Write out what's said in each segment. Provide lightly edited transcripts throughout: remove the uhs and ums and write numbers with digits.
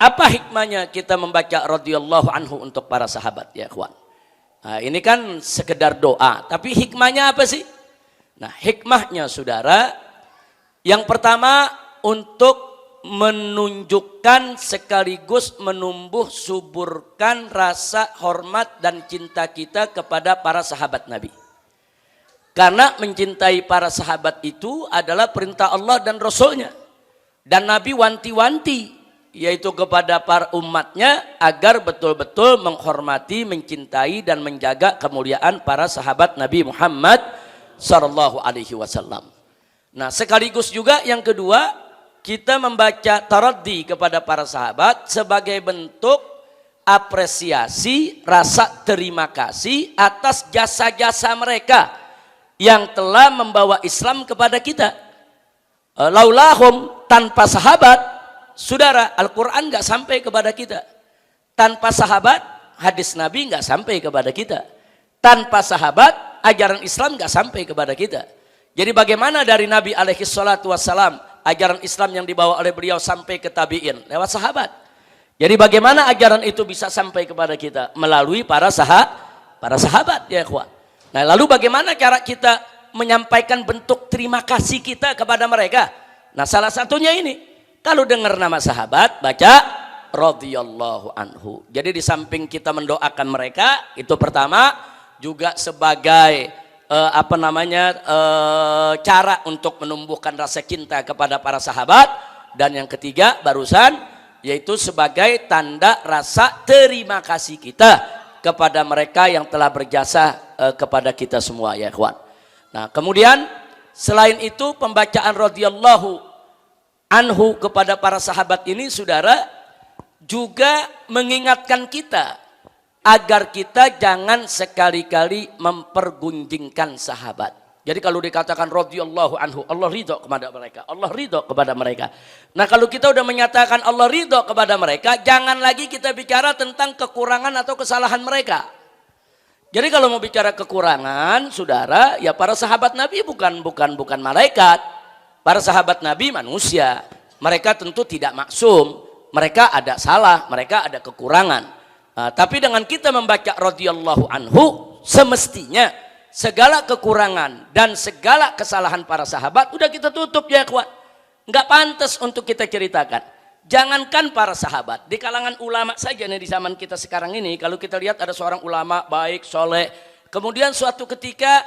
Apa hikmahnya kita membaca radhiyallahu anhu untuk para sahabat ya ikhwan? Nah, ini kan sekedar doa, tapi hikmahnya apa sih? Nah, hikmahnya saudara, yang pertama untuk menunjukkan sekaligus menumbuh suburkan rasa hormat dan cinta kita kepada para sahabat Nabi. Karena mencintai para sahabat itu adalah perintah Allah dan Rasulnya. Dan Nabi wanti-wanti, yaitu kepada para umatnya agar betul-betul menghormati, mencintai dan menjaga kemuliaan para sahabat Nabi Muhammad sallallahu alaihi wasallam. Nah, sekaligus juga yang kedua, kita membaca taraddi kepada para sahabat sebagai bentuk apresiasi, rasa terima kasih atas jasa-jasa mereka yang telah membawa Islam kepada kita. Laulahum, tanpa sahabat, saudara, Al-Quran nggak sampai kepada kita. Tanpa sahabat, hadis Nabi nggak sampai kepada kita. Tanpa sahabat, ajaran Islam nggak sampai kepada kita. Jadi bagaimana dari Nabi alaihi salatu wassalam, ajaran Islam yang dibawa oleh beliau sampai ke tabi'in? Lewat sahabat. Jadi bagaimana ajaran itu bisa sampai kepada kita? Melalui para sahabat ya ikhwan. Nah, lalu bagaimana cara kita menyampaikan bentuk terima kasih kita kepada mereka? Nah, salah satunya ini. Kalau dengar nama sahabat, baca radhiyallahu anhu. Jadi di samping kita mendoakan mereka, itu pertama juga sebagai cara untuk menumbuhkan rasa cinta kepada para sahabat. Dan yang ketiga barusan, yaitu sebagai tanda rasa terima kasih kita kepada mereka yang telah berjasa kepada kita semua ya ikhwan. Nah, kemudian selain itu pembacaan radhiyallahu anhu kepada para sahabat ini saudara juga mengingatkan kita agar kita jangan sekali-kali mempergunjingkan sahabat. Jadi kalau dikatakan radhiyallahu anhu, Allah ridho kepada mereka, Allah ridho kepada mereka. Nah, kalau kita udah menyatakan Allah ridho kepada mereka, jangan lagi kita bicara tentang kekurangan atau kesalahan mereka. Jadi kalau mau bicara kekurangan saudara, ya para sahabat Nabi bukan malaikat. Para sahabat Nabi manusia, mereka tentu tidak maksum, mereka ada salah, mereka ada kekurangan. Tapi dengan kita membaca radhiyallahu anhu, semestinya segala kekurangan dan segala kesalahan para sahabat udah kita tutup ya ikhwan. Nggak pantas untuk kita ceritakan. Jangankan para sahabat, di kalangan ulama saja nih di zaman kita sekarang ini, kalau kita lihat ada seorang ulama baik, soleh, kemudian suatu ketika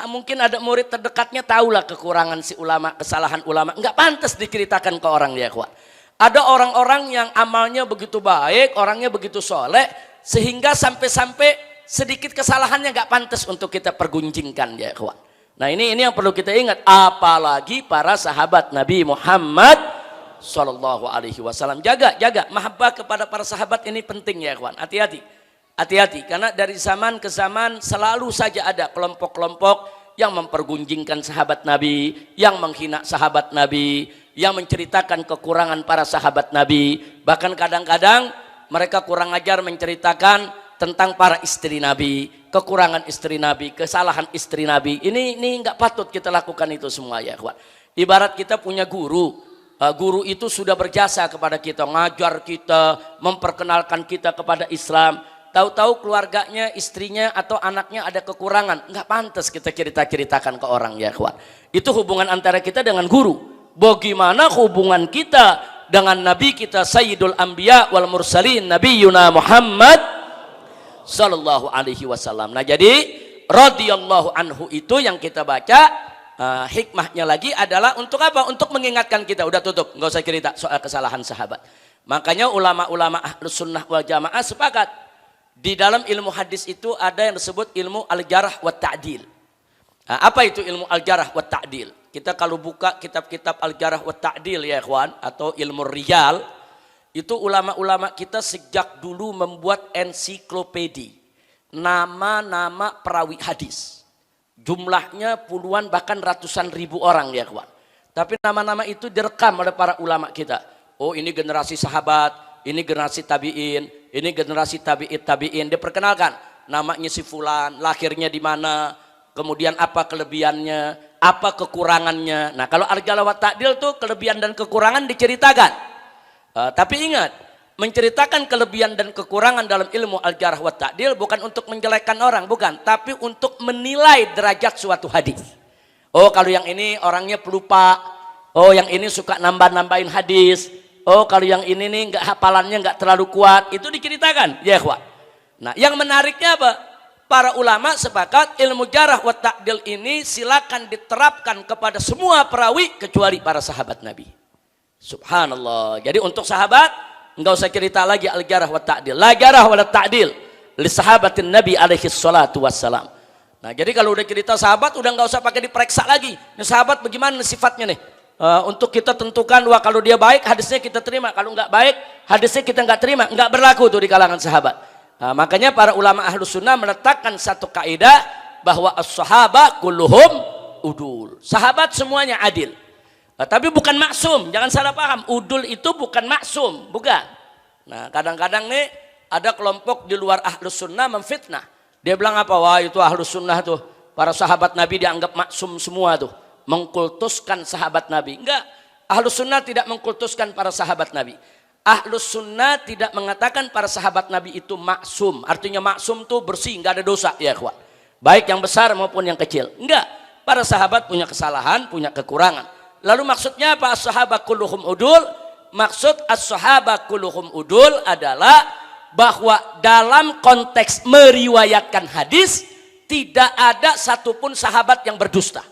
mungkin ada murid terdekatnya tahulah kekurangan si ulama, kesalahan ulama, nggak pantas diceritakan ke orang ya ikhwan. Ada orang-orang yang amalnya begitu baik, orangnya begitu soleh, sehingga sampai-sampai sedikit kesalahannya nggak pantas untuk kita pergunjingkan ya ikhwan. Nah, ini yang perlu kita ingat, apalagi para sahabat Nabi Muhammad sallallahu alaihi wasallam. Jaga mahabbah kepada para sahabat ini penting ya ikhwan. Hati-hati, karena dari zaman ke zaman selalu saja ada kelompok-kelompok yang mempergunjingkan sahabat Nabi, yang menghina sahabat Nabi, yang menceritakan kekurangan para sahabat Nabi. Bahkan kadang-kadang mereka kurang ajar menceritakan tentang para istri Nabi, kekurangan istri Nabi, kesalahan istri Nabi. Ini nggak patut kita lakukan itu semua ya ikhwan. Ibarat kita punya guru, guru itu sudah berjasa kepada kita, ngajar kita, memperkenalkan kita kepada Islam. Tahu-tahu keluarganya, istrinya atau anaknya ada kekurangan, nggak pantas kita ceritakan ke orang ya ikhwan. Itu hubungan antara kita dengan guru. Bagaimana hubungan kita dengan Nabi kita Sayyidul Anbiya wal Mursalin, Nabiyuna Muhammad sallallahu alaihi wasallam. Nah, jadi radhiyallahu anhu itu yang kita baca, hikmahnya lagi adalah untuk apa? Untuk mengingatkan kita. Udah tutup, nggak usah cerita soal kesalahan sahabat. Makanya ulama-ulama Ahlus Sunnah wal Jamaah sepakat. Di dalam ilmu hadis itu ada yang disebut ilmu al-jarh wa ta'dil. Nah, apa itu ilmu al-jarh wa ta'dil? Kita kalau buka kitab-kitab al-jarh wa ta'dil ya ikhwan, atau ilmu rijal, itu ulama-ulama kita sejak dulu membuat ensiklopedi nama-nama perawi hadis. Jumlahnya puluhan bahkan ratusan ribu orang ya ikhwan. Tapi nama-nama itu direkam oleh para ulama kita. Oh, ini generasi sahabat, ini generasi tabi'in, ini generasi tabi'in, diperkenalkan namanya si fulan, lahirnya di mana, kemudian apa kelebihannya, apa kekurangannya. Nah, kalau al-jarh wa ta'dil tuh kelebihan dan kekurangan diceritakan. Tapi ingat, menceritakan kelebihan dan kekurangan dalam ilmu al-jarh wa ta'dil bukan untuk menjelekkan orang, bukan, tapi untuk menilai derajat suatu hadis. Oh, kalau yang ini orangnya pelupa. Oh, yang ini suka nambah-nambahin hadis. Oh, kalau yang ini nih nggak hafalannya nggak terlalu kuat. Itu diceritakan, ya ikhwan. Nah, yang menariknya apa? Para ulama sepakat ilmu jarh wa ta'dil ini silakan diterapkan kepada semua perawi kecuali para sahabat Nabi. Subhanallah. Jadi untuk sahabat enggak usah cerita lagi al-jarh wa ta'dil. La jarh wa la ta'dil li sahabatin Nabi alaihi salatu wassalam. Nah, jadi kalau udah cerita sahabat udah enggak usah pakai diperiksa lagi. Ini sahabat bagaimana sifatnya nih? Untuk kita tentukan, wah kalau dia baik hadisnya kita terima, kalau enggak baik hadisnya kita enggak terima. Enggak berlaku tuh di kalangan sahabat. Nah, makanya para ulama ahlus sunnah meletakkan satu kaidah bahwa as-sahaba kulluhum udul. Sahabat semuanya adil. Tapi bukan maksum, jangan salah paham. Udul itu bukan maksum, bukan. Nah, kadang-kadang nih ada kelompok di luar ahlus sunnah memfitnah. Dia bilang apa? Wah, itu ahlus sunnah tuh, para sahabat Nabi dianggap maksum semua tuh, mengkultuskan sahabat Nabi. Enggak, ahlus sunnah tidak mengkultuskan para sahabat Nabi. Ahlus sunnah tidak mengatakan para sahabat Nabi itu maksum. Artinya maksum tuh bersih, nggak ada dosa, ya ikhwan. Baik yang besar maupun yang kecil. Enggak, para sahabat punya kesalahan, punya kekurangan. Lalu maksudnya apa? As-sahabat kulluhum udul. Maksud as-sahabat kulluhum udul adalah bahwa dalam konteks meriwayatkan hadis tidak ada satupun sahabat yang berdusta.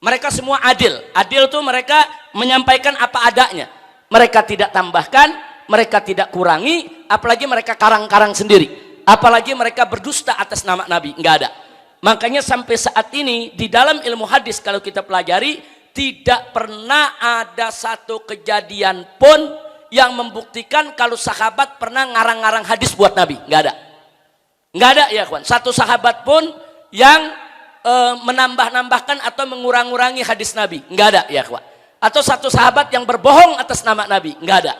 Mereka semua adil. Adil itu mereka menyampaikan apa adanya. Mereka tidak tambahkan, mereka tidak kurangi, apalagi mereka karang-karang sendiri. Apalagi mereka berdusta atas nama Nabi, enggak ada. Makanya sampai saat ini di dalam ilmu hadis kalau kita pelajari tidak pernah ada satu kejadian pun yang membuktikan kalau sahabat pernah ngarang-ngarang hadis buat Nabi, enggak ada. Enggak ada ya kawan. Satu sahabat pun yang menambah-nambahkan atau mengurang-urangi hadis Nabi, enggak ada ya kawan. Atau satu sahabat yang berbohong atas nama Nabi, enggak ada.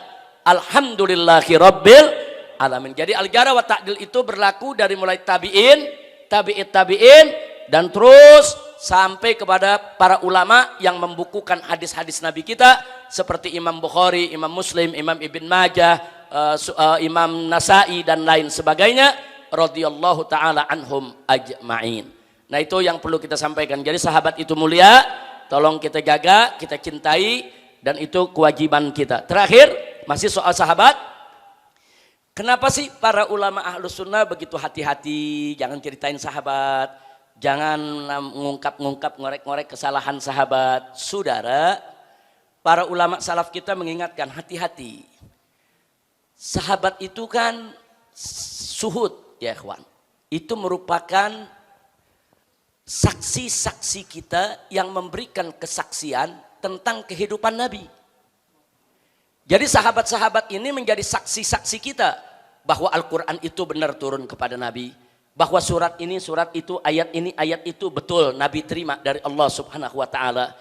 Alhamdulillahi rabbil alamin. Jadi al-jarh wa ta'dil itu berlaku dari mulai tabi'in, tabi'in dan terus sampai kepada para ulama yang membukukan hadis-hadis Nabi kita seperti Imam Bukhari, Imam Muslim, Imam Ibn Majah, Imam Nasai dan lain sebagainya radhiyallahu taala anhum ajma'in. Nah, itu yang perlu kita sampaikan. Jadi sahabat itu mulia, tolong kita jaga, kita cintai, dan itu kewajiban kita. Terakhir, masih soal sahabat. Kenapa sih para ulama ahlus sunnah begitu hati-hati, jangan ceritain sahabat, jangan ngungkap-ngungkap, ngorek-ngorek kesalahan sahabat. Saudara, para ulama salaf kita mengingatkan, hati-hati. Sahabat itu kan suhud, ya ikhwan. Itu merupakan saksi-saksi kita yang memberikan kesaksian tentang kehidupan Nabi. Jadi sahabat-sahabat ini menjadi saksi-saksi kita bahwa Al-Quran itu benar turun kepada Nabi, bahwa surat ini, surat itu, ayat ini, ayat itu betul Nabi terima dari Allah Subhanahu wa taala.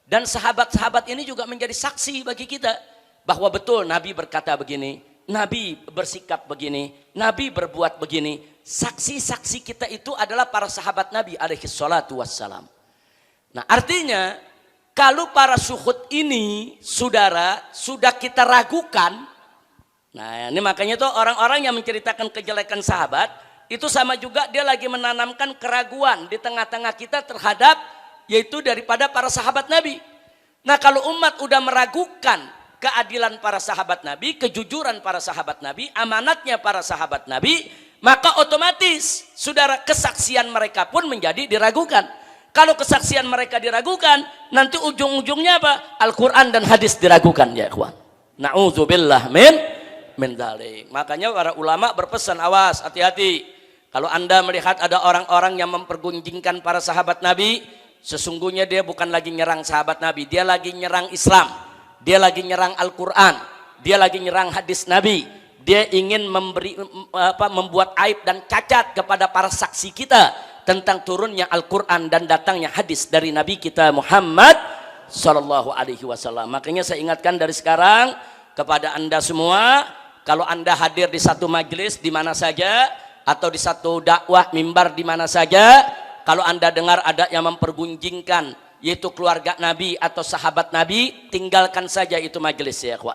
Dan sahabat-sahabat ini juga menjadi saksi bagi kita bahwa betul Nabi berkata begini, Nabi bersikap begini, Nabi berbuat begini. Saksi-saksi kita itu adalah para sahabat Nabi alaihi salatu wassalam. Nah, artinya kalau para suhud ini, saudara, sudah kita ragukan. Nah, ini makanya tuh orang-orang yang menceritakan kejelekan sahabat itu sama juga dia lagi menanamkan keraguan di tengah-tengah kita terhadap yaitu daripada para sahabat Nabi. Nah, kalau umat udah meragukan keadilan para sahabat Nabi, kejujuran para sahabat Nabi, amanatnya para sahabat Nabi, maka otomatis saudara kesaksian mereka pun menjadi diragukan. Kalau kesaksian mereka diragukan, nanti ujung-ujungnya apa? Al-Quran dan hadis diragukan, ya ikhwan. Na'udzubillah min dzalik. Makanya para ulama berpesan, awas, hati-hati. Kalau Anda melihat ada orang-orang yang mempergunjingkan para sahabat Nabi, sesungguhnya dia bukan lagi nyerang sahabat Nabi, dia lagi nyerang Islam, dia lagi nyerang Al-Quran, dia lagi nyerang hadis Nabi. Dia ingin membuat aib dan cacat kepada para saksi kita tentang turunnya Al-Quran dan datangnya hadis dari Nabi kita Muhammad Sallallahu Alaihi Wasallam. Makanya saya ingatkan dari sekarang kepada Anda semua, kalau Anda hadir di satu majelis di mana saja atau di satu dakwah mimbar di mana saja, kalau Anda dengar ada yang mempergunjingkan yaitu keluarga Nabi atau sahabat Nabi, tinggalkan saja itu majelis, ya ikhwan.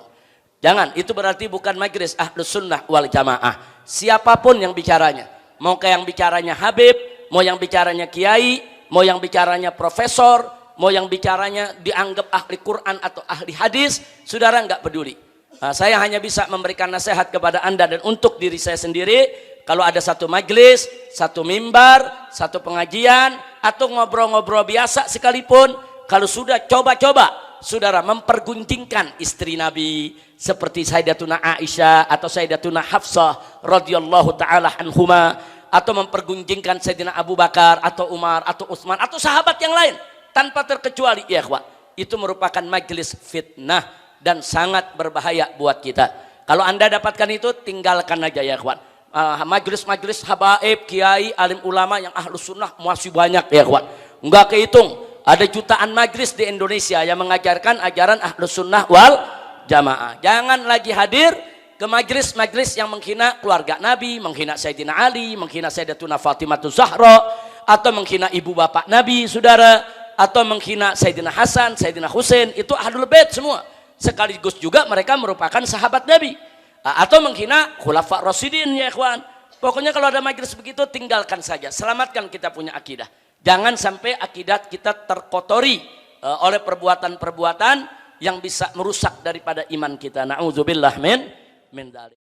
Jangan, itu berarti bukan majelis Ahlus Sunnah wal Jamaah. Siapapun yang bicaranya, mau kayak yang bicaranya Habib, mau yang bicaranya kiai, mau yang bicaranya profesor, mau yang bicaranya dianggap ahli Quran atau ahli hadis, saudara nggak peduli. Nah, saya hanya bisa memberikan nasihat kepada Anda dan untuk diri saya sendiri. Kalau ada satu majelis, satu mimbar, satu pengajian, atau ngobrol-ngobrol biasa sekalipun, kalau sudah coba-coba saudara mempergunjingkan istri Nabi seperti Sayyidatuna Aisyah atau Sayyidatuna Hafsah radhiyallahu taala anhuma, atau mempergunjingkan Sayyidina Abu Bakar atau Umar atau Utsman atau sahabat yang lain tanpa terkecuali, ya ikhwan, itu merupakan majelis fitnah dan sangat berbahaya buat kita. Kalau Anda dapatkan itu, tinggalkan aja ya ikhwan. Majelis-majelis habaib, kiai, alim ulama yang Ahlus Sunnah masih banyak ya ikhwan, enggak kehitung. Ada jutaan majelis di Indonesia yang mengajarkan ajaran Ahlus Sunnah wal Jamaah. Jangan lagi hadir ke majelis-majelis yang menghina keluarga Nabi, menghina Sayyidina Ali, menghina Sayyidatuna Fatimah Zahra, atau menghina ibu bapak Nabi, saudara, atau menghina Sayyidina Hasan, Sayyidina Husain. Itu Ahlul Bait semua. Sekaligus juga mereka merupakan sahabat Nabi. Atau menghina Khulafa Rasyidin, ya ikhwan. Pokoknya kalau ada majelis begitu, tinggalkan saja. Selamatkan kita punya akidah. Jangan sampai akidah kita terkotori oleh perbuatan-perbuatan yang bisa merusak daripada iman kita. Na'udzubillah min dzalik.